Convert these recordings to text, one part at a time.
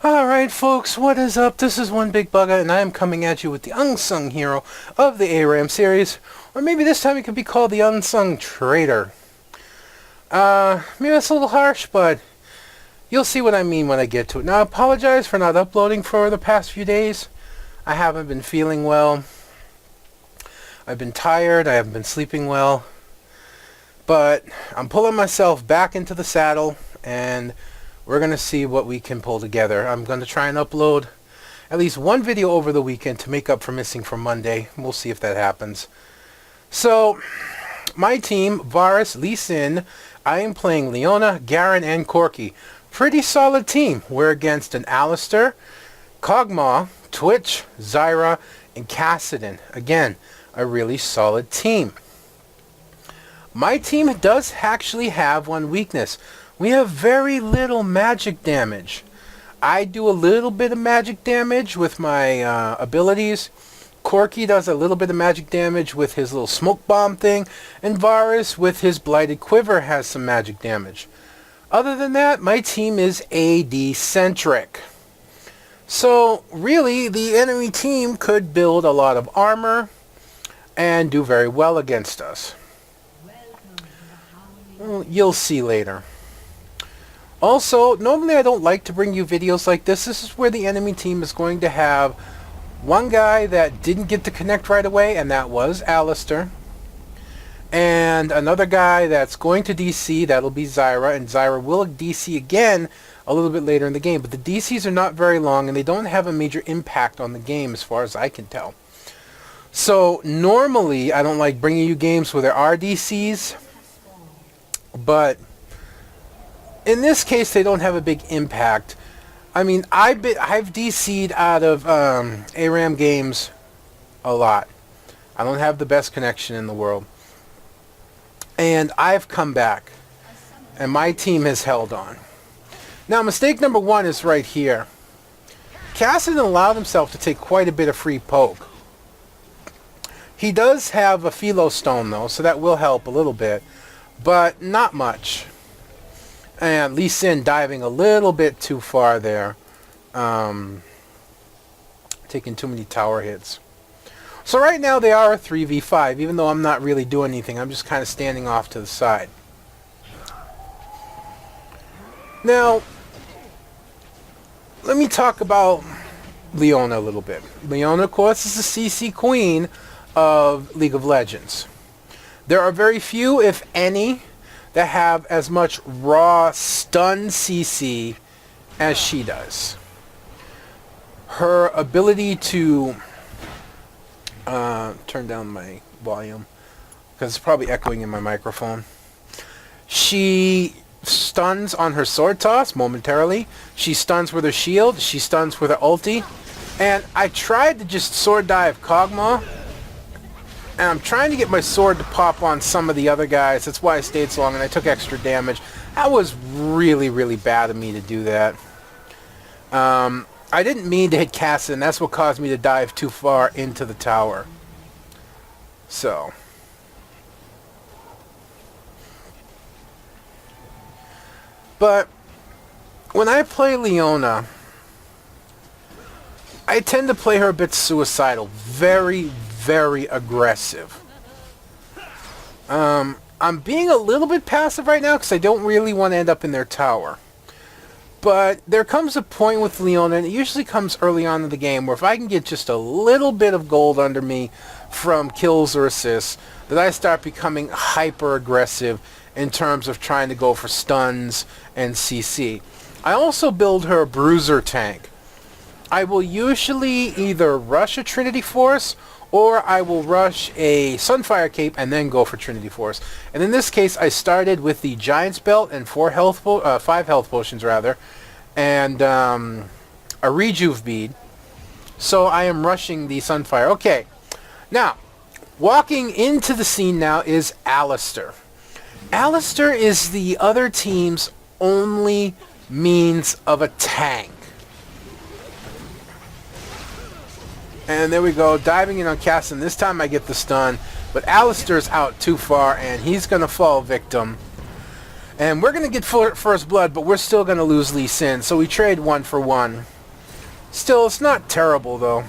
Alright folks, what is up? This is One Big Bugger, and I am coming at you with the Unsung hero of the Aram series. Or maybe this time it could be called the Unsung Traitor. Maybe that's a little harsh, but you'll see what I mean when I get to it. Now, I apologize for not uploading for the past few days. I haven't been feeling well. I've been tired, I haven't been sleeping well. But I'm pulling myself back into the saddle, and we're going to see what we can pull together. I'm going to try and upload at least one video over the weekend to make up for missing from Monday. We'll see if that happens. So, my team, Varus, Lee Sin, I am playing Leona, Garen, and Corki. Pretty solid team. We're against an Alistair, Kog'Maw, Twitch, Zyra, and Kassadin. Again, a really solid team. My team does actually have one weakness. We have very little magic damage. I do a little bit of magic damage with my abilities. Corki does a little bit of magic damage with his little smoke bomb thing. And Varus with his blighted quiver has some magic damage. Other than that, my team is AD centric. So really, the enemy team could build a lot of armor and do very well against us. Well, you'll see later. Also, normally I don't like to bring you videos like this. This is where the enemy team is going to have one guy that didn't get to connect right away, and that was Alistair. And another guy that's going to DC, that'll be Zyra, and Zyra will DC again a little bit later in the game. But the DCs are not very long, and they don't have a major impact on the game as far as I can tell. So, normally I don't like bringing you games where there are DCs, but in this case, they don't have a big impact. I mean, I've DC'd out of Aram games a lot. I don't have the best connection in the world. And I've come back. And my team has held on. Now, mistake number one is right here. Kassadin allowed himself to take quite a bit of free poke. He does have a Philo Stone, though, so that will help a little bit. But not much. And Lee Sin diving a little bit too far there. Taking too many tower hits. So right now they are a 3v5, even though I'm not really doing anything. I'm just kind of standing off to the side. Now, let me talk about Leona a little bit. Leona, of course, is the CC queen of League of Legends. There are very few, if any, that have as much raw stun CC as she does. Her ability to turn down my volume because it's probably echoing in my microphone. She stuns on her sword toss momentarily. She stuns with her shield. She stuns with her ulti. And I tried to just sword dive Kog'Maw, and I'm trying to get my sword to pop on some of the other guys. That's why I stayed so long, and I took extra damage. That was really, really bad of me to do that. I didn't mean to hit Kassadin. That's what caused me to dive too far into the tower. So. But when I play Leona, I tend to play her a bit suicidal. Very, very aggressive. I'm being a little bit passive right now because I don't really want to end up in their tower. But there comes a point with Leona, and it usually comes early on in the game, where if I can get just a little bit of gold under me from kills or assists, that I start becoming hyper aggressive in terms of trying to go for stuns and CC. I also build her a bruiser tank. I will usually either rush a Trinity Force, or I will rush a Sunfire Cape and then go for Trinity Force. And in this case, I started with the Giant's Belt and 5 health potions rather, and a Rejuve bead. So I am rushing the Sunfire. Okay, now walking into the scene now is Alistair. Alistair is the other team's only means of attack. And there we go, diving in on Kassadin. This time I get the stun, but Alistair's out too far, and he's going to fall victim. And we're going to get first blood, but we're still going to lose Lee Sin. So we trade 1 for 1. Still, it's not terrible, though.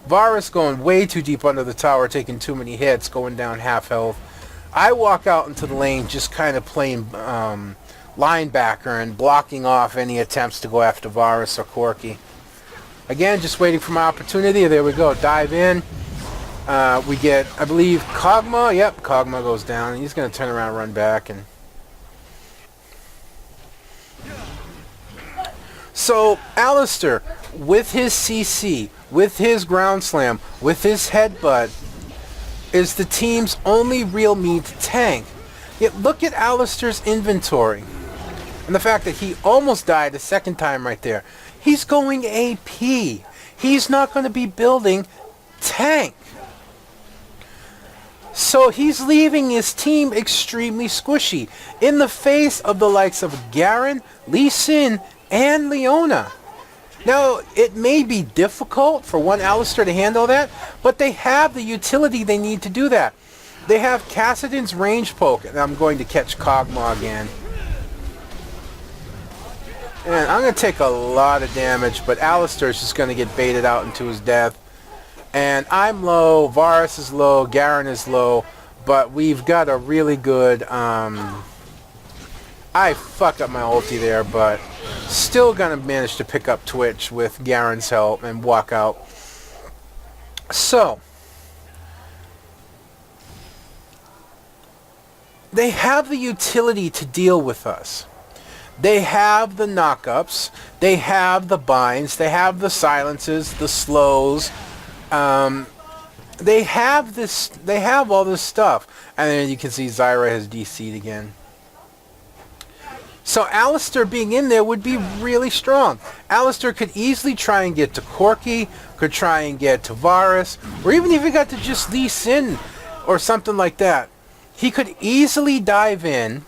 Varus going way too deep under the tower, taking too many hits, going down half health. I walk out into the lane just kind of playing linebacker and blocking off any attempts to go after Varus or Corki. Again, just waiting for my opportunity. There we go. Dive in. We get, I believe, Kog'Maw. Yep, Kog'Maw goes down. He's going to turn around, run back, and so Alistair, with his CC, with his ground slam, with his headbutt, is the team's only real meat tank. Yet look at Alistair's inventory. And the fact that he almost died a second time right there. He's going AP. He's not going to be building tank. So he's leaving his team extremely squishy in the face of the likes of Garen, Lee Sin, and Leona. Now, it may be difficult for one Alistair to handle that, but they have the utility they need to do that. They have Kassadin's range poke, and I'm going to catch Kog'Maw again. And I'm going to take a lot of damage, but Alistair's just going to get baited out into his death. And I'm low, Varus is low, Garen is low, but we've got a really good... I fucked up my ulti there, but still gonna manage to pick up Twitch with Garen's help and walk out. So, they have the utility to deal with us. They have the knockups, they have the binds, they have the silences, the slows. They have this. They have all this stuff, and then you can see Zyra has DC'd again. So Alistair being in there would be really strong. Alistair could easily try and get to Corki, could try and get to Varus, or even if he got to just Lee Sin or something like that. He could easily dive in,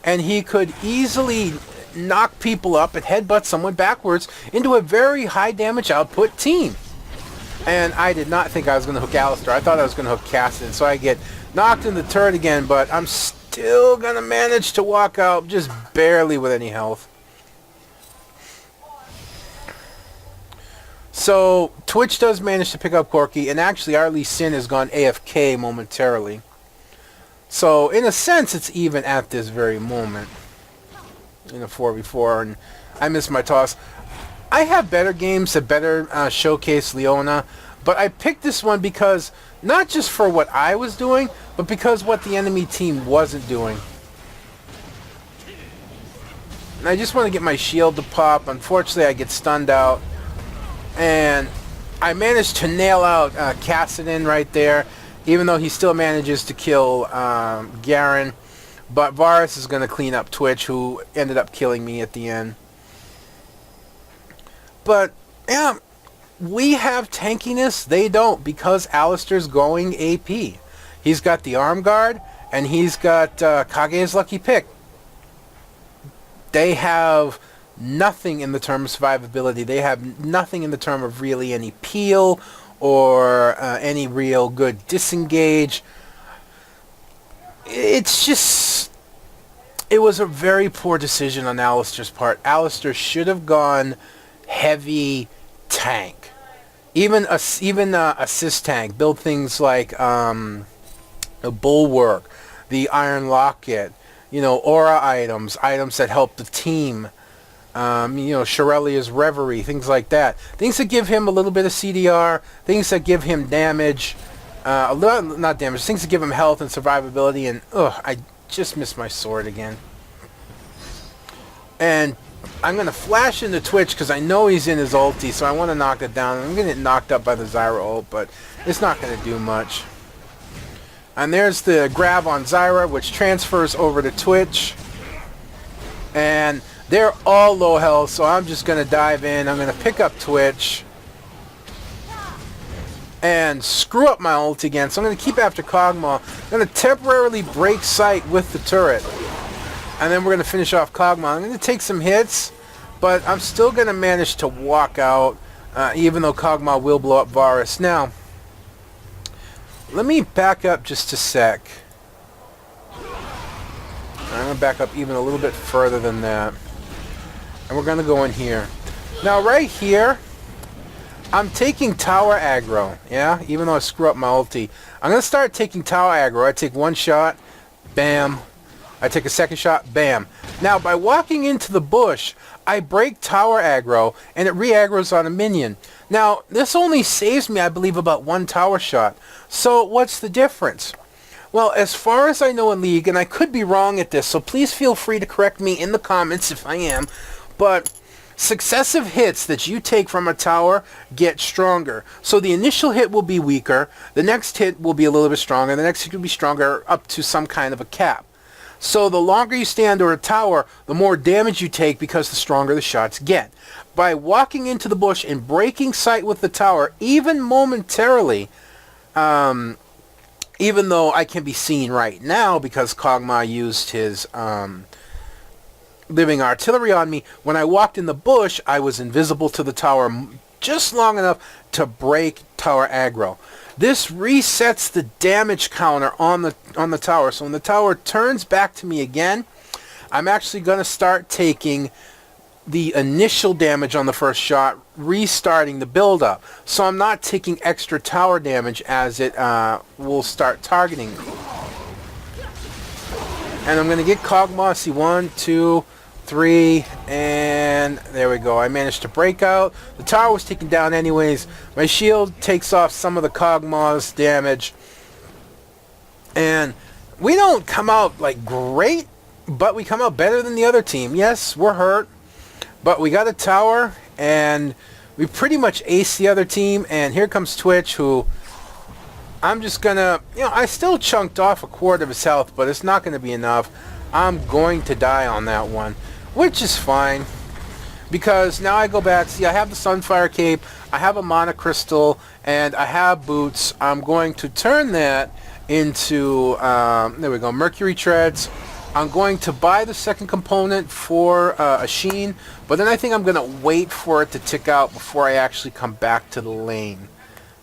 and he could easily knock people up and headbutt someone backwards into a very high damage output team. And I did not think I was going to hook Alistair. I thought I was going to hook Kassadin. So I get knocked in the turret again, but I'm still going to manage to walk out just barely with any health. So Twitch does manage to pick up Corki, and actually our Lee Sin has gone AFK momentarily. So in a sense, it's even at this very moment in a 4v4, and I missed my toss. I have better games that better showcase Leona, but I picked this one because, not just for what I was doing, but because what the enemy team wasn't doing. And I just want to get my shield to pop. Unfortunately, I get stunned out. And I managed to nail out Kassadin right there, even though he still manages to kill Garen. But Varus is going to clean up Twitch, who ended up killing me at the end. But, yeah, we have tankiness. They don't, because Alistair's going AP. He's got the arm guard, and he's got Kage's lucky pick. They have nothing in the term of survivability. They have nothing in the term of really any peel or any real good disengage. It's just... It was a very poor decision on Alistair's part. Alistair should have gone heavy tank, even assist tank. Build things like a bulwark, the iron locket, aura items that help the team. Shirelia's reverie, things like that. Things that give him a little bit of CDR, things that give him damage, not damage, things that give him health and survivability. And I just missed my sword again. And I'm going to flash into Twitch because I know he's in his ulti, so I want to knock it down. I'm going to get knocked up by the Zyra ult, but it's not going to do much. And there's the grab on Zyra, which transfers over to Twitch. And they're all low health, so I'm just going to dive in. I'm going to pick up Twitch and screw up my ult again. So I'm going to keep after Kog'Maw. I'm going to temporarily break sight with the turret. And then we're going to finish off Kog'Maw. I'm going to take some hits, but I'm still going to manage to walk out, even though Kog'Maw will blow up Varus. Now, let me back up just a sec. I'm I'm going to back up even a little bit further than that. And we're going to go in here. Now, right here, I'm taking tower aggro, yeah? Even though I screw up my ulti. I'm going to start taking tower aggro. I take one shot, bam. I take a second shot, bam. Now, by walking into the bush, I break tower aggro, and it re-aggroes on a minion. Now, this only saves me, I believe, about one tower shot. So, what's the difference? Well, as far as I know in League, and I could be wrong at this, so please feel free to correct me in the comments if I am, but successive hits that you take from a tower get stronger. So the initial hit will be weaker, the next hit will be a little bit stronger, the next hit will be stronger up to some kind of a cap. So the longer you stay under a tower, the more damage you take because the stronger the shots get. By walking into the bush and breaking sight with the tower, even momentarily, even though I can be seen right now because Kog'Maw used his living artillery on me, when I walked in the bush, I was invisible to the tower just long enough to break tower aggro. This resets the damage counter on the tower. So when the tower turns back to me again, I'm actually going to start taking the initial damage on the first shot, restarting the build-up. So I'm not taking extra tower damage as it will start targeting me. And I'm going to get Kog'Maw. See, 1, 2, 3, and there we go. I managed to break out. The tower was taken down anyways. My shield takes off some of the Kog'Maw's damage. And we don't come out like great, but we come out better than the other team. Yes, we're hurt, but we got a tower, and we pretty much aced the other team. And here comes Twitch, who I'm just gonna, I still chunked off a quarter of his health, but it's not gonna be enough. I'm going to die on that one, which is fine, because now I go back. See, I have the Sunfire Cape, I have a Mana Crystal, and I have boots. I'm going to turn that into, there we go, Mercury Treads. I'm going to buy the second component for a Sheen, but then I think I'm going to wait for it to tick out before I actually come back to the lane.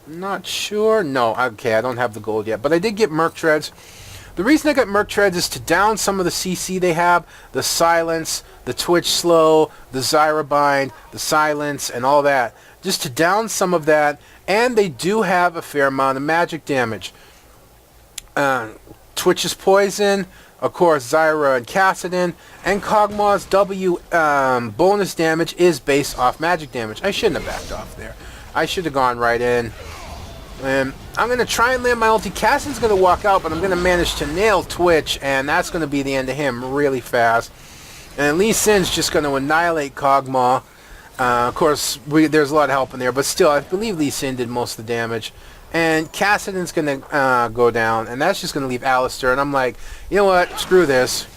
Not sure. No, okay, I don't have the gold yet, but I did get Merc Treads. The reason I got Merc Treads is to down some of the CC they have, the Silence, the Twitch Slow, the Zyra Bind, the Silence, and all that. Just to down some of that, and they do have a fair amount of magic damage. Twitch's Poison, of course, Zyra and Kassadin, and Kog'Maw's W bonus damage is based off magic damage. I shouldn't have backed off there. I should have gone right in. And I'm going to try and land my ulti. Kassadin's going to walk out, but I'm going to manage to nail Twitch, and that's going to be the end of him really fast. And Lee Sin's just going to annihilate Kog'Maw. Of course, there's a lot of help in there, but still, I believe Lee Sin did most of the damage. And Kassadin's going to go down, and that's just going to leave Alistar. And I'm like, you know what? Screw this.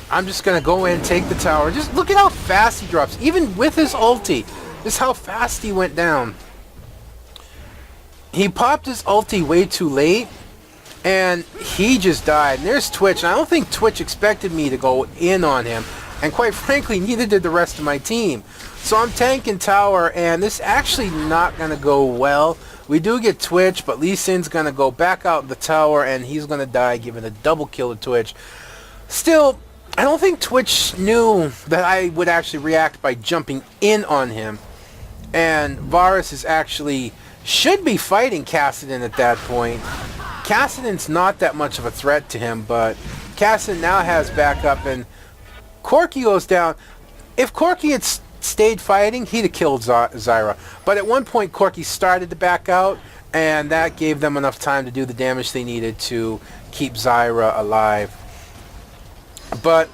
I'm just going to go in, take the tower. Just look at how fast he drops, even with his ulti. Just how fast he went down. He popped his ulti way too late, and he just died. And there's Twitch, and I don't think Twitch expected me to go in on him. And quite frankly, neither did the rest of my team. So I'm tanking tower, and this is actually not going to go well. We do get Twitch, but Lee Sin's going to go back out the tower, and he's going to die, giving a double kill to Twitch. Still, I don't think Twitch knew that I would actually react by jumping in on him. And Varus is actually should be fighting Kassadin at that point. Kassadin's not that much of a threat to him, but Kassadin now has backup, and Corki goes down. If Corki had stayed fighting, he'd have killed Zyra. But at one point, Corki started to back out, and that gave them enough time to do the damage they needed to keep Zyra alive. But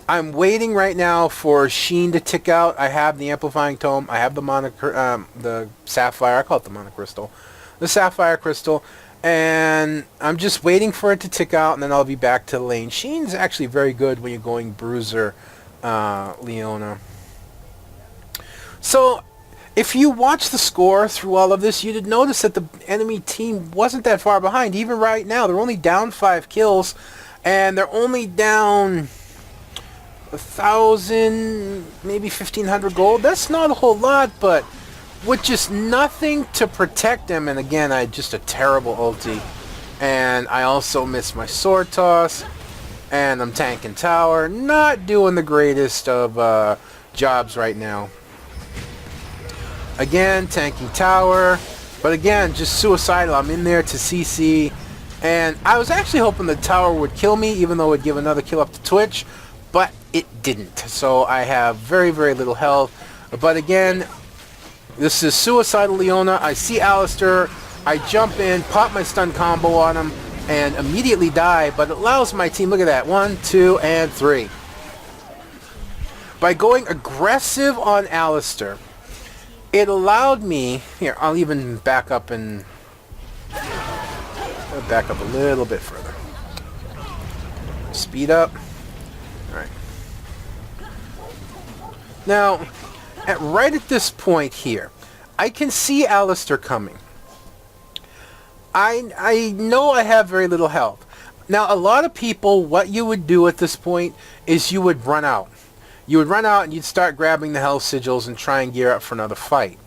I'm waiting right now for Sheen to tick out. I have the Amplifying Tome. I have the Sapphire. I call it the Mana Crystal. The Sapphire Crystal. And I'm just waiting for it to tick out, and then I'll be back to the lane. Sheen's actually very good when you're going Bruiser, Leona. So, if you watch the score through all of this, you'd notice that the enemy team wasn't that far behind. Even right now, they're only down 5 kills, and they're only down 1,000, maybe 1,500 gold. That's not a whole lot, but with just nothing to protect them, and again, I had just a terrible ulti, and I also missed my sword toss. And I'm tanking tower. Not doing the greatest of jobs right now. Again, tanking tower. But again, just suicidal. I'm in there to CC. And I was actually hoping the tower would kill me, even though it would give another kill up to Twitch. But it didn't. So I have very, very little health. But again, this is suicidal Leona. I see Alistair. I jump in, pop my stun combo on him, and immediately die. But it allows my team, look at that, 1, 2, and 3. By going aggressive on Alistair, it allowed me, here, I'll even back up and back up a little bit further. Speed up. Alright. Now, right at this point here, I can see Alistair coming. I know I have very little health. Now, a lot of people, what you would do at this point is you would run out. You would run out and you'd start grabbing the health sigils and try and gear up for another fight.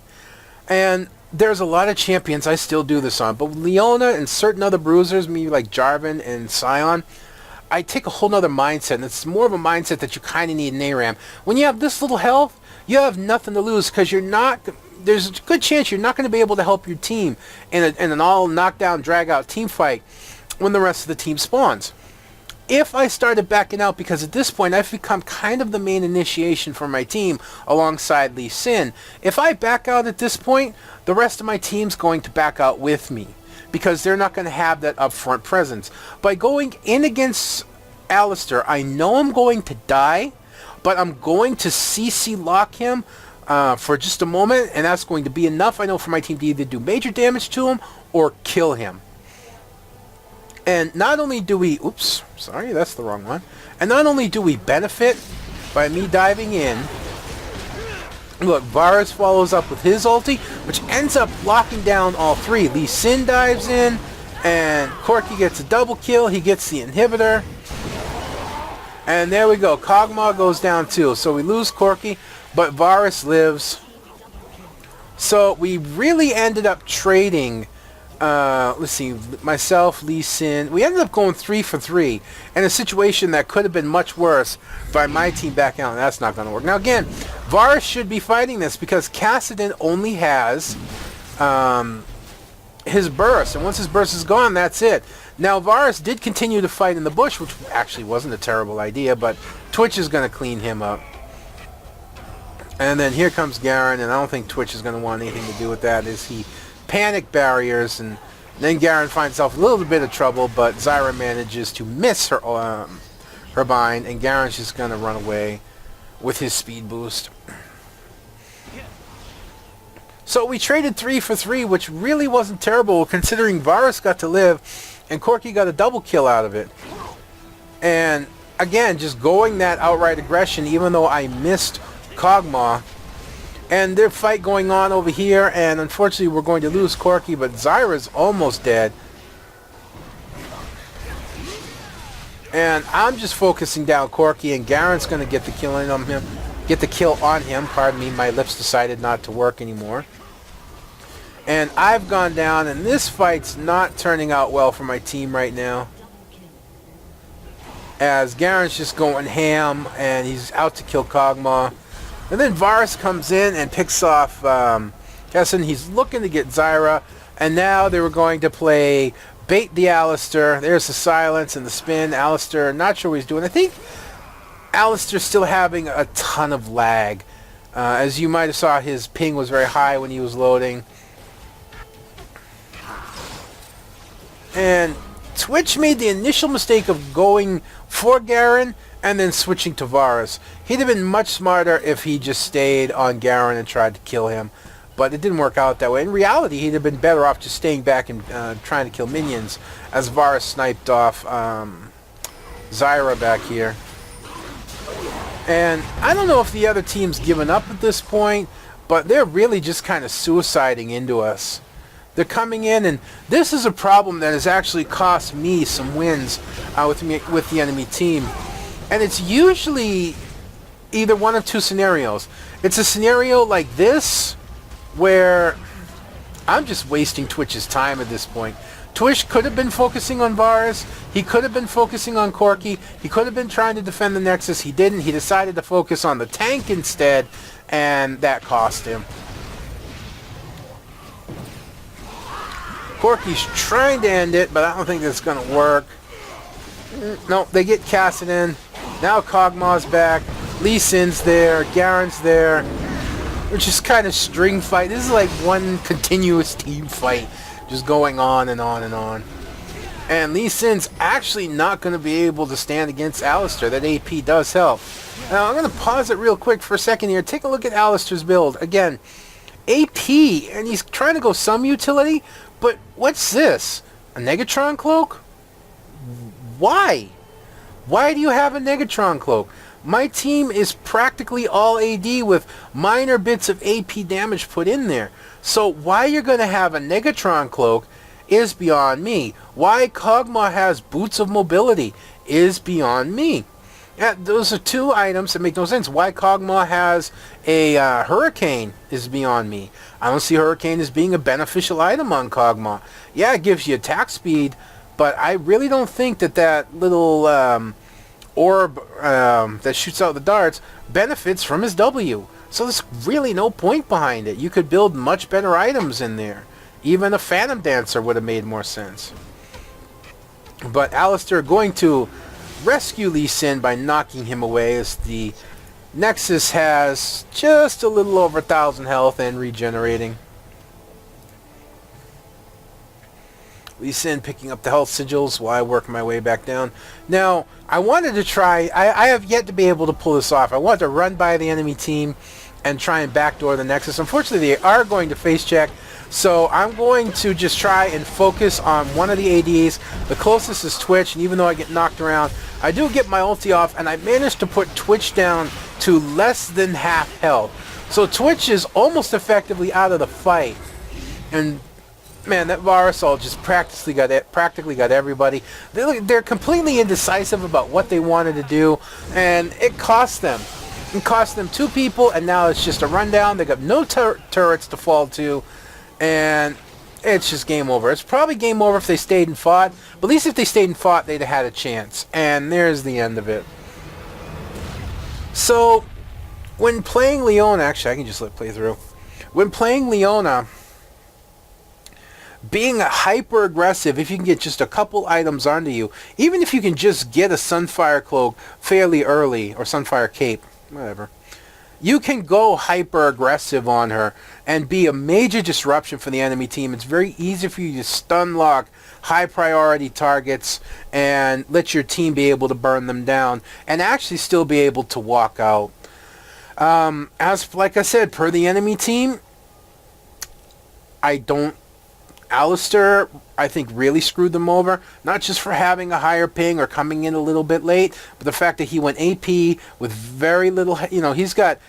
And there's a lot of champions I still do this on, but with Leona and certain other bruisers, maybe like Jarvan and Sion, I take a whole nother mindset, and it's more of a mindset that you kind of need in Aram. When you have this little health, you have nothing to lose because you're not. There's a good chance you're not going to be able to help your team in an all knockdown, drag out team fight when the rest of the team spawns. If I started backing out, because at this point I've become kind of the main initiation for my team alongside Lee Sin, if I back out at this point, the rest of my team's going to back out with me because they're not going to have that upfront presence. By going in against Alistair, I know I'm going to die, but I'm going to CC lock him for just a moment, and that's going to be enough, I know, for my team to either do major damage to him or kill him. And not only do we, oops, sorry, that's the wrong one. And not only do we benefit by me diving in, look, Varus follows up with his ulti, which ends up locking down all three. Lee Sin dives in, and Corki gets a double kill. He gets the inhibitor. And there we go. Kog'Maw goes down too. So we lose Corki, but Varus lives. So we really ended up trading, let's see, myself, Lee Sin. We ended up going 3 for 3 in a situation that could have been much worse by my team backing out, and that's not going to work. Now again, Varus should be fighting this because Kassadin only has his burst, and once his burst is gone, that's it. Now Varus did continue to fight in the bush, which actually wasn't a terrible idea, but Twitch is going to clean him up. And then here comes Garen, and I don't think Twitch is going to want anything to do with that, as he panic barriers, and then Garen finds himself a little bit of trouble, but Zyra manages to miss her her bind, and Garen's just going to run away with his speed boost. So we traded 3 for 3, which really wasn't terrible considering Varus got to live and Corki got a double kill out of it. And again, just going that outright aggression, even though I missed Kog'Maw. And their fight going on over here, and unfortunately we're going to lose Corki, but Zyra's almost dead. And I'm just focusing down Corki, and Garen's going to get the kill on him. Pardon me, my lips decided not to work anymore. And I've gone down, and this fight's not turning out well for my team right now, as Garen's just going ham, and he's out to kill Kog'Maw. And then Varus comes in and picks off Kessin. He's looking to get Zyra, and now they were going to play bait the Alistair. There's the silence and the spin. Alistair, not sure what he's doing. I think Alistair's still having a ton of lag. As you might have saw, his ping was very high when he was loading. And Twitch made the initial mistake of going for Garen and then switching to Varus. He'd have been much smarter if he just stayed on Garen and tried to kill him. But it didn't work out that way. In reality, he'd have been better off just staying back and trying to kill minions, as Varus sniped off Zyra back here. And I don't know if the other team's given up at this point, but they're really just kind of suiciding into us. They're coming in, and this is a problem that has actually cost me some wins with the enemy team. And it's usually either one of two scenarios. It's a scenario like this, where I'm just wasting Twitch's time at this point. Twitch could have been focusing on Varus. He could have been focusing on Corki. He could have been trying to defend the Nexus. He didn't. He decided to focus on the tank instead, and that cost him. Corki's trying to end it, but I don't think that's going to work. No, they get Kassadin. Now Kog'Maw's back. Lee Sin's there. Garen's there. Which is kind of string fight. This is like one continuous team fight. Just going on and on and on. And Lee Sin's actually not going to be able to stand against Alistar. That AP does help. Now I'm going to pause it real quick for a second here. Take a look at Alistar's build. Again, AP, and he's trying to go some utility, but what's this? A Negatron Cloak? Why? Why do you have a Negatron Cloak? My team is practically all AD with minor bits of AP damage put in there. So why you're going to have a Negatron Cloak is beyond me. Why Kog'Maw has Boots of Mobility is beyond me. Yeah, those are two items that make no sense. Why Kog'Maw has a Hurricane is beyond me. I don't see Hurricane as being a beneficial item on Kog'Maw. Yeah, it gives you attack speed, but I really don't think that little orb that shoots out the darts benefits from his W. So there's really no point behind it. You could build much better items in there. Even a Phantom Dancer would have made more sense. But Alistar going to rescue Lee Sin by knocking him away as the Nexus has just a little over 1,000 health and regenerating. Lee Sin picking up the health sigils while I work my way back down. Now, I wanted to try, I have yet to be able to pull this off. I wanted to run by the enemy team and try and backdoor the Nexus. Unfortunately, they are going to face check, so I'm going to just try and focus on one of the ADs. The closest is Twitch, and even though I get knocked around, I do get my ulti off, and I managed to put Twitch down to less than half health. So Twitch is almost effectively out of the fight. And man, that Varus ult just practically got everybody. They're completely indecisive about what they wanted to do, and it cost them. It cost them 2 people, and now it's just a rundown. They got no turrets to fall to, and it's just game over. It's probably game over if they stayed and fought, but at least if they stayed and fought, they'd have had a chance. And there's the end of it. So, when playing Leona, actually I can just let it play through. When playing Leona, being hyper aggressive, if you can get just a couple items onto you, even if you can just get a Sunfire Cloak fairly early, or Sunfire Cape, whatever, you can go hyper aggressive on her and be a major disruption for the enemy team. It's very easy for you to stun lock high priority targets and let your team be able to burn them down and actually still be able to walk out. As like I said, per the enemy team, Alistar, I think, really screwed them over. Not just for having a higher ping or coming in a little bit late, but the fact that he went AP with very little, he's got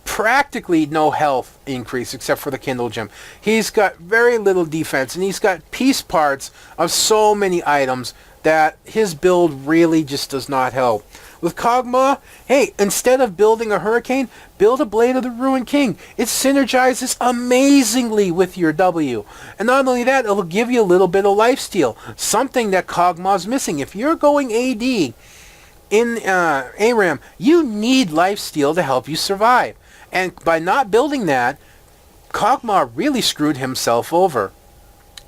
practically no health increase except for the Kindle Gem. He's got very little defense, and he's got piece parts of so many items that his build really just does not help. With Kog'Maw, hey, instead of building a Hurricane, build a Blade of the Ruined King. It synergizes amazingly with your W. And not only that, it'll give you a little bit of lifesteal, something that Kog'Maw's missing. If you're going AD in Aram, you need lifesteal to help you survive. And by not building that, Kog'Maw really screwed himself over.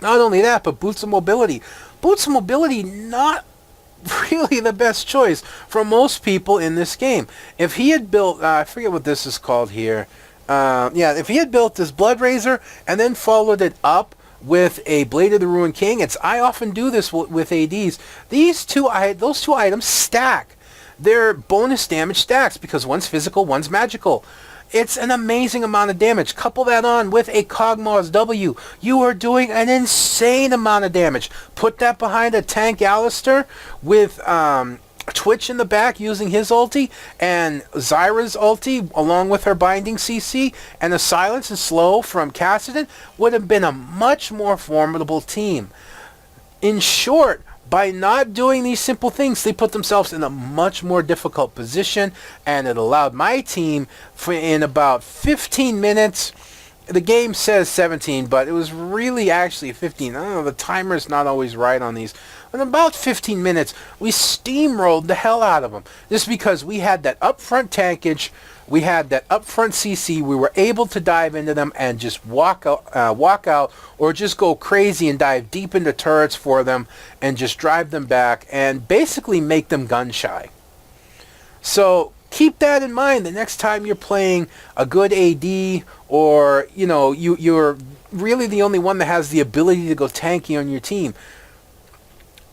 Not only that, but Boots of Mobility. Boots of Mobility, not really the best choice for most people in this game. If he had built, I forget what this is called here. If he had built this Blood Razor and then followed it up with a Blade of the Ruined King, I often do this with ADs. Those two items stack. They're bonus damage stacks because one's physical, one's magical. It's an amazing amount of damage. Couple that on with a Kog'Maw's W. You are doing an insane amount of damage. Put that behind a tank Alistar with Twitch in the back using his ulti, and Zyra's ulti along with her binding CC, and a silence and slow from Kassadin would have been a much more formidable team. In short, by not doing these simple things, they put themselves in a much more difficult position, and it allowed my team in about 15 minutes the game says 17, but it was really actually 15. I don't know, the timer's not always right on these. In about 15 minutes, we steamrolled the hell out of them. Just because we had that upfront tankage, we had that upfront CC, we were able to dive into them and just walk out, or just go crazy and dive deep into turrets for them and just drive them back and basically make them gun shy. So keep that in mind the next time you're playing a good AD, or you're really the only one that has the ability to go tanky on your team.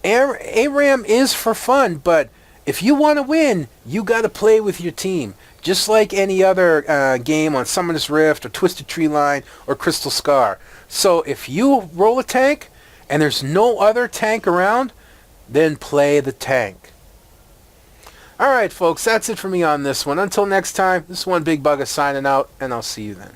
Aram is for fun, but if you want to win, you got to play with your team. Just like any other game on Summoner's Rift or Twisted Tree Line or Crystal Scar. So if you roll a tank and there's no other tank around, then play the tank. Alright folks, that's it for me on this one. Until next time, this is One Big Bugger signing out, and I'll see you then.